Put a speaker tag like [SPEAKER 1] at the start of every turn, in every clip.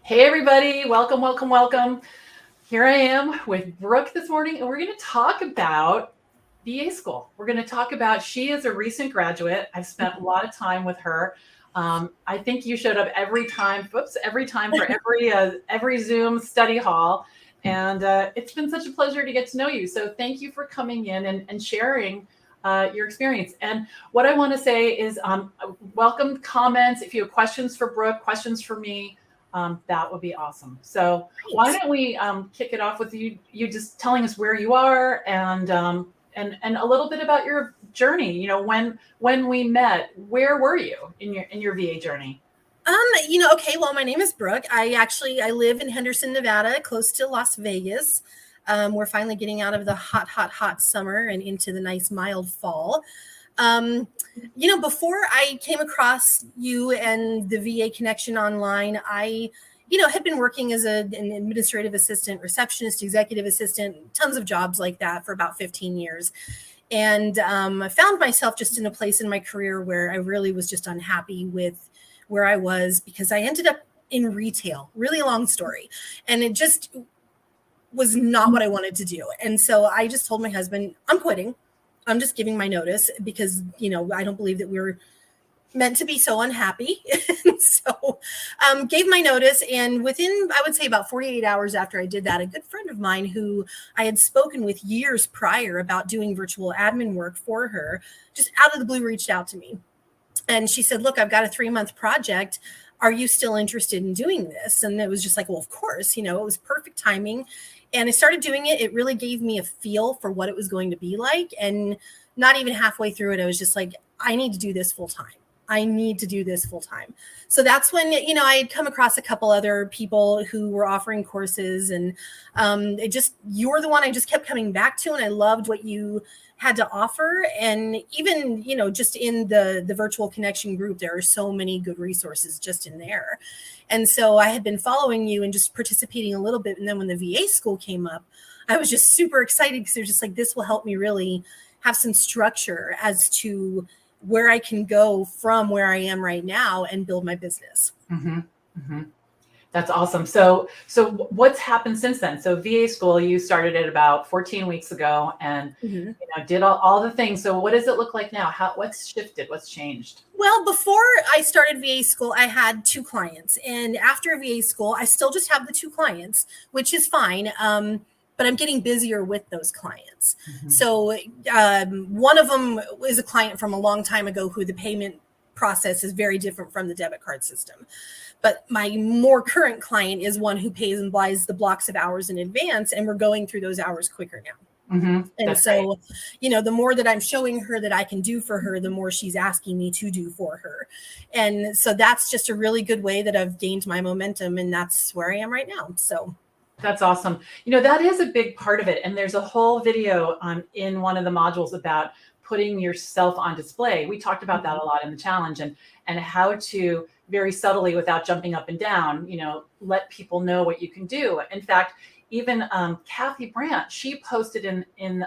[SPEAKER 1] Hey, everybody. Welcome, welcome, welcome. Here I am with Brooke this morning, and we're going to talk about VA school. We're going to talk about, she is a recent graduate. I've spent a lot of time with her. I think you showed up every time, every time for every Zoom study hall. And it's been such a pleasure to get to know you. So thank you for coming in and sharing your experience. And what I want to say is welcome comments. If you have questions for Brooke, questions for me, that would be awesome. So why don't we kick it off with you just telling us where you are and a little bit about your journey. You know, when we met, where were you in your VA journey?
[SPEAKER 2] Okay, well, my name is Brooke. I live in Henderson, Nevada, close to Las Vegas. We're finally getting out of the hot summer and into the nice mild fall. Before I came across you and the VA connection online, I had been working as an administrative assistant, receptionist, executive assistant, tons of jobs like that for about 15 years. And I found myself just in a place in my career where I really was just unhappy with where I was because I ended up in retail, really long story. And it just was not what I wanted to do. And so I just told my husband, I'm quitting. I'm just giving my notice because, I don't believe that we're meant to be so unhappy. So gave my notice. And within, I would say about 48 hours after I did that, a good friend of mine who I had spoken with years prior about doing virtual admin work for her, just out of the blue reached out to me. And she said, look, I've got a 3-month project. Are you still interested in doing this? And it was just like, well, of course, it was perfect timing. And I started doing it. It really gave me a feel for what it was going to be like. And not even halfway through it, I was just like, I need to do this full time. I need to do this full time. So that's when, I had come across a couple other people who were offering courses, and you're the one I just kept coming back to. And I loved what you had to offer. And even, just in the virtual connection group, there are so many good resources just in there. And so I had been following you and just participating a little bit. And then when the VA school came up, I was just super excited because they're just like, this will help me really have some structure as to where I can go from where I am right now and build my business.
[SPEAKER 1] Mm-hmm. Mm-hmm. That's awesome. So what's happened since then? So VA school, you started it about 14 weeks ago and did all the things. So what does it look like now? What's shifted? What's changed?
[SPEAKER 2] Well, before I started VA school, I had 2 clients. And after VA school, I still just have the 2 clients, which is fine. But I'm getting busier with those clients. Mm-hmm. So one of them is a client from a long time ago who the payment process is very different from the debit card system. But my more current client is one who pays and buys the blocks of hours in advance, and we're going through those hours quicker now. Mm-hmm. And that's so, great. The more that I'm showing her that I can do for her, the more she's asking me to do for her. And so that's just a really good way that I've gained my momentum, and that's where I am right now. So
[SPEAKER 1] that's awesome. That is a big part of it. And there's a whole video in one of the modules about putting yourself on display. We talked about that a lot in the challenge and how to very subtly, without jumping up and down, let people know what you can do. In fact, even Kathy Brandt, she posted in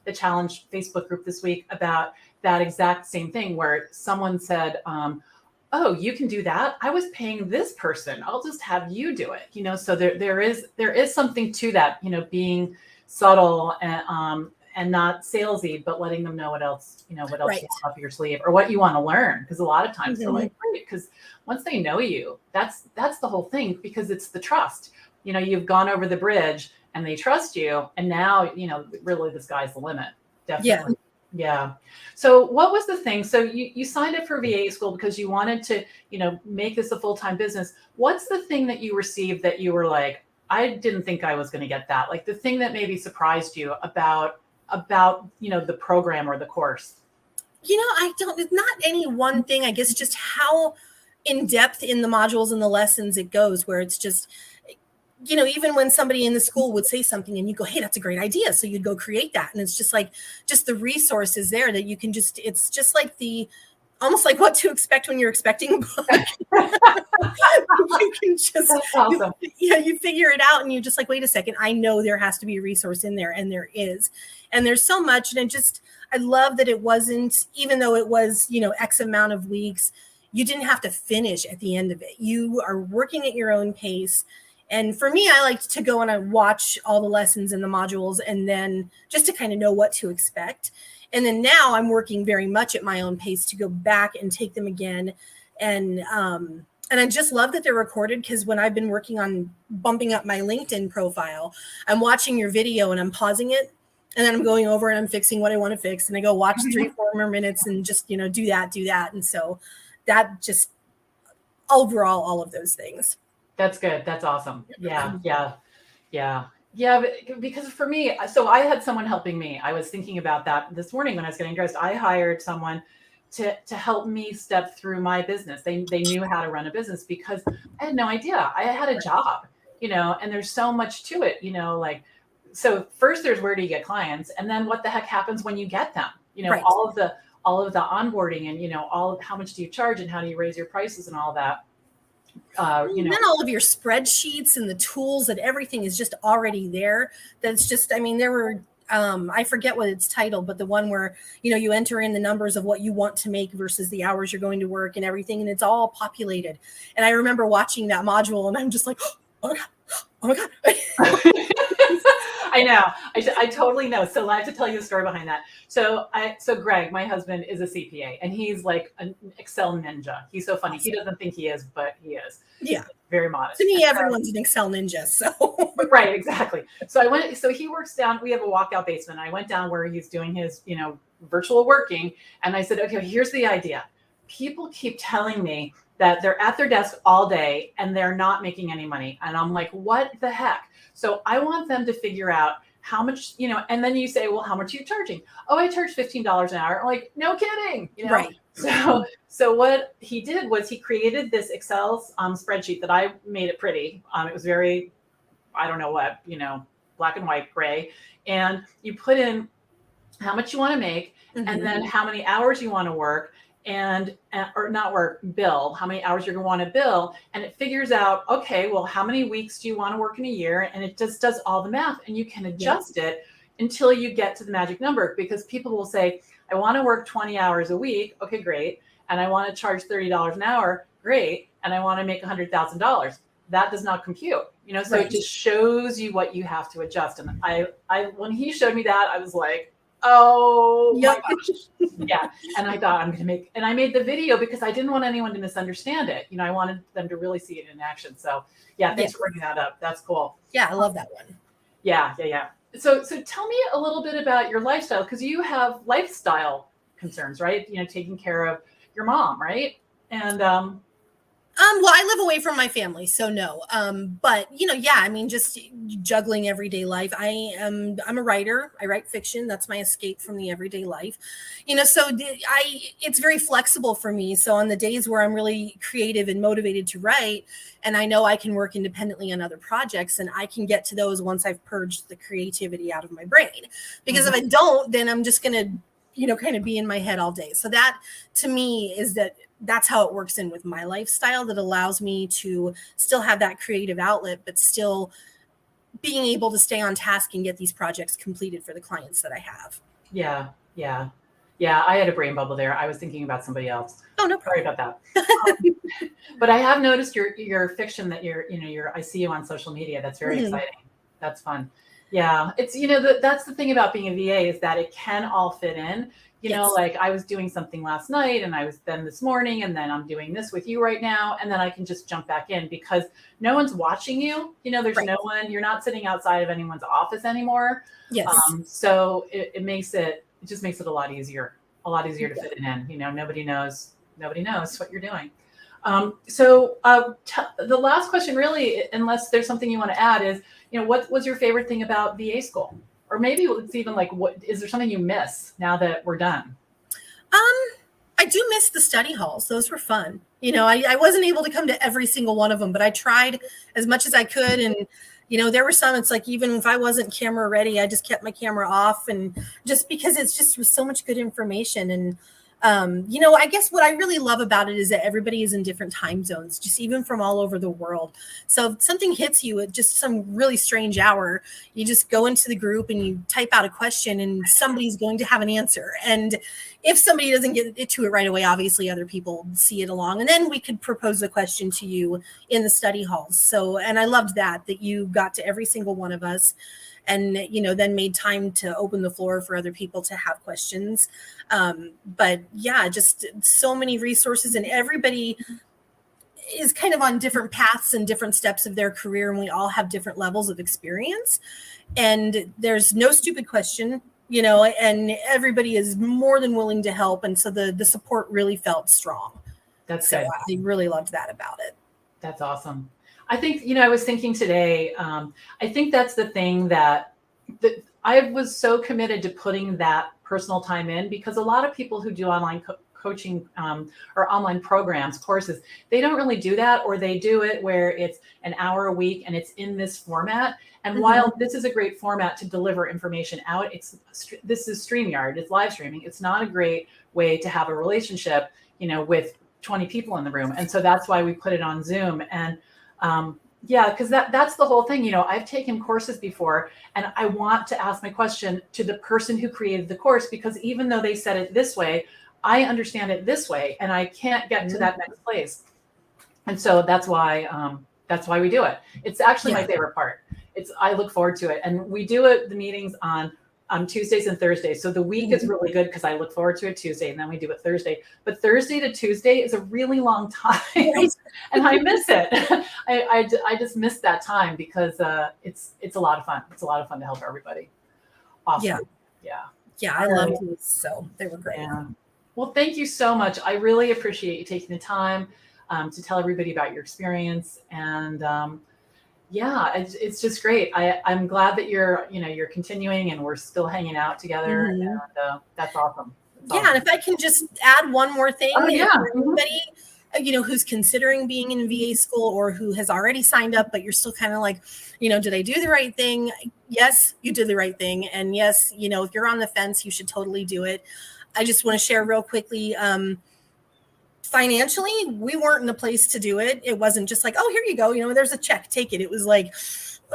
[SPEAKER 1] the challenge Facebook group this week about that exact same thing where someone said, oh, you can do that? I was paying this person. I'll just have you do it. So there is something to that, being subtle and not salesy, but letting them know what else right. is up your sleeve or what you want to learn. Because a lot of times they're like, great, because once they know you, that's the whole thing, because it's the trust. You've gone over the bridge and they trust you. And now, really the sky's the limit. Definitely. Yeah. So what was the thing? So you signed up for VA school because you wanted to, make this a full-time business. What's the thing that you received that you were like, I didn't think I was going to get that? Like the thing that maybe surprised you about, the program or the course?
[SPEAKER 2] It's not any one thing, I guess, just how in depth in the modules and the lessons it goes, where it's just, even when somebody in the school would say something and you go, hey, that's a great idea. So you'd go create that. And it's just like, just the resources there that you can it's just like almost like what to expect when you're expecting a book. You can just, awesome. You figure it out and you're just like, wait a second, I know there has to be a resource in there, and there is. And there's so much. And I love that it wasn't, even though it was, X amount of weeks, you didn't have to finish at the end of it. You are working at your own pace. And for me, I like to go and I watch all the lessons in the modules, and then just to kind of know what to expect. And then now I'm working very much at my own pace to go back and take them again. And I just love that they're recorded, because when I've been working on bumping up my LinkedIn profile, I'm watching your video and I'm pausing it. And then I'm going over and I'm fixing what I want to fix. And I go watch 3-4 more minutes and just, do that. And so that just overall, all of those things.
[SPEAKER 1] That's good. That's awesome. Yeah. Because for me, so I had someone helping me. I was thinking about that this morning when I was getting dressed. I hired someone to help me step through my business. They knew how to run a business, because I had no idea. I had a job, and there's so much to it, like, so first there's where do you get clients, and then what the heck happens when you get them,
[SPEAKER 2] Right.
[SPEAKER 1] all of the onboarding, and how much do you charge and how do you raise your prices and all that.
[SPEAKER 2] Then all of your spreadsheets and the tools, that everything is just already there. That's just, there were, I forget what it's titled, but the one where, you enter in the numbers of what you want to make versus the hours you're going to work and everything. And it's all populated. And I remember watching that module and I'm just like, oh my God.
[SPEAKER 1] I know. I totally know. So I have to tell you the story behind that. So Greg, my husband, is a CPA, and he's like an Excel ninja. He's so funny. He doesn't think he is, but he is.
[SPEAKER 2] Yeah.
[SPEAKER 1] Very modest.
[SPEAKER 2] To me, everyone's an Excel ninja. So
[SPEAKER 1] right, exactly. So he works down, we have a walkout basement. I went down where he's doing his, virtual working. And I said, okay, here's the idea. People keep telling me that they're at their desk all day and they're not making any money. And I'm like, what the heck? So I want them to figure out how much, and then you say, well, how much are you charging? Oh, I charge $15 an hour. I'm like, no kidding.
[SPEAKER 2] Right.
[SPEAKER 1] So what he did was he created this Excel spreadsheet that I made it pretty. It was very, I don't know what, black and white, gray. And you put in how much you want to make, and then how many hours you want to work, and or not work, bill, how many hours you're going to want to bill. And it figures out, okay, well, how many weeks do you want to work in a year? And it just does all the math, and you can adjust it until you get to the magic number, because people will say, I want to work 20 hours a week. Okay, great. And I want to charge $30 an hour. Great. And I want to make $100,000. That does not compute, so It just shows you what you have to adjust. And I when he showed me that, I was like, oh my gosh. Yeah. And I thought and I made the video because I didn't want anyone to misunderstand it. I wanted them to really see it in action. So yeah, thanks for bringing that up. That's cool.
[SPEAKER 2] Yeah. I love that one.
[SPEAKER 1] Yeah. So tell me a little bit about your lifestyle, because you have lifestyle concerns, right? Taking care of your mom, right? And
[SPEAKER 2] well, I live away from my family, so no. But just juggling everyday life. I'm a writer. I write fiction. That's my escape from the everyday life. So it's very flexible for me. So on the days where I'm really creative and motivated to write, and I know I can work independently on other projects, and I can get to those once I've purged the creativity out of my brain. Because if I don't, then I'm just gonna, kind of be in my head all day. So that to me that's how it works in with my lifestyle, that allows me to still have that creative outlet, but still being able to stay on task and get these projects completed for the clients that I have.
[SPEAKER 1] Yeah. I had a brain bubble there. I was thinking about somebody else.
[SPEAKER 2] Oh, no
[SPEAKER 1] problem. Sorry about that. But I have noticed your fiction that I see you on social media. That's very exciting. That's fun. Yeah. It's, that's the thing about being a VA, is that it can all fit in. Like I was doing something last night, and I was then this morning, and then I'm doing this with you right now. And then I can just jump back in because no one's watching you. There's no one, you're not sitting outside of anyone's office anymore.
[SPEAKER 2] Yes.
[SPEAKER 1] So it just makes it a lot easier to fit it in. Nobody knows what you're doing. The last question really, unless there's something you want to add, is, what was your favorite thing about VA school? Or maybe it's even like, what is there something you miss now that we're done?
[SPEAKER 2] I do miss the study halls. Those were fun. I wasn't able to come to every single one of them, but I tried as much as I could. And, there were some, it's like, even if I wasn't camera ready, I just kept my camera off, and just because it's just was so much good information. And I guess what I really love about it is that everybody is in different time zones, just even from all over the world. So if something hits you at just some really strange hour, you just go into the group and you type out a question and somebody's going to have an answer. And if somebody doesn't get it to it right away, obviously other people see it along. And then we could propose a question to you in the study halls. So, and I loved that you got to every single one of us and, then made time to open the floor for other people to have questions. But yeah, just so many resources, and everybody is kind of on different paths and different steps of their career. And we all have different levels of experience, and there's no stupid question, and everybody is more than willing to help. And so the support really felt strong.
[SPEAKER 1] That's
[SPEAKER 2] so
[SPEAKER 1] good.
[SPEAKER 2] I really loved that about it.
[SPEAKER 1] That's awesome. I think, I was thinking today, I think that's the thing that I was so committed to putting that personal time in, because a lot of people who do online coaching or online programs, courses, they don't really do that, or they do it where it's an hour a week and it's in this format. And while this is a great format to deliver information out, this is StreamYard, it's live streaming. It's not a great way to have a relationship, with 20 people in the room. And so that's why we put it on Zoom. And because that's the whole thing. I've taken courses before, and I want to ask my question to the person who created the course, because even though they said it this way, I understand it this way, and I can't get to that next place. And so that's why we do it. It's actually my favorite part. I look forward to it. And we do the meetings on Tuesdays and Thursdays. So the week is really good because I look forward to it Tuesday, and then we do it Thursday. But Thursday to Tuesday is a really long time, and I miss it. I just miss that time because it's a lot of fun. It's a lot of fun to help everybody. Awesome.
[SPEAKER 2] Yeah. I loved it. So they were great.
[SPEAKER 1] Yeah. Well, thank you so much. I really appreciate you taking the time to tell everybody about your experience. And it's just great. I'm glad that you're continuing and we're still hanging out together. And that's awesome.
[SPEAKER 2] And if I can just add one more thing,
[SPEAKER 1] for
[SPEAKER 2] everybody, who's considering being in VA school or who has already signed up, but you're still kind of like, did I do the right thing? Yes, you did the right thing. And yes, if you're on the fence, you should totally do it. I just want to share real quickly. Financially, we weren't in a place to do it. It wasn't just like, oh, here you go. There's a check, take it. It was like,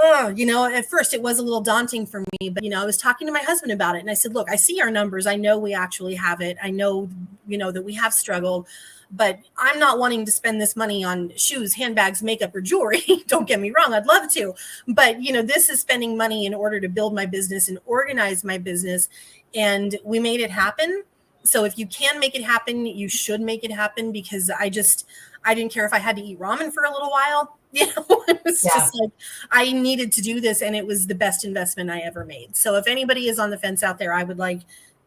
[SPEAKER 2] at first it was a little daunting for me, but, I was talking to my husband about it, and I said, look, I see our numbers. I know we actually have it. I know, that we have struggled, but I'm not wanting to spend this money on shoes, handbags, makeup, or jewelry. Don't get me wrong. I'd love to, but, this is spending money in order to build my business and organize my business. And we made it happen. So if you can make it happen, you should make it happen, because I didn't care if I had to eat ramen for a little while. It was just like, I needed to do this, and it was the best investment I ever made. So if anybody is on the fence out there, I would like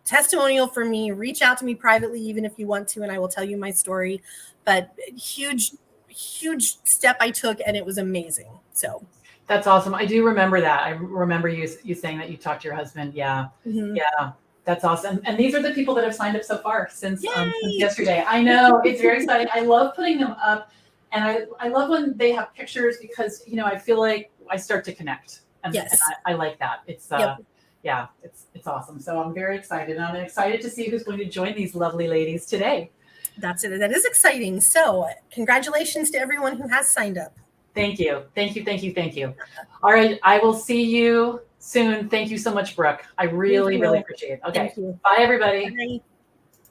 [SPEAKER 2] testimonial from me. Reach out to me privately, even if you want to, and I will tell you my story. But huge step I took, and it was amazing. So
[SPEAKER 1] that's awesome. I do remember that. I remember you saying that you talked to your husband. Yeah. Yeah. That's awesome. And these are the people that have signed up so far since yesterday. I know, it's very exciting. I love putting them up, and I love when they have pictures, because, I feel like I start to connect, and I like that. It's it's awesome. So I'm very excited, and I'm excited to see who's going to join these lovely ladies today.
[SPEAKER 2] That's it. That is exciting. So congratulations to everyone who has signed up.
[SPEAKER 1] Thank you. All right. I will see you soon. Thank you so much, Brooke. I really appreciate it. Okay. Bye, everybody.
[SPEAKER 2] Bye.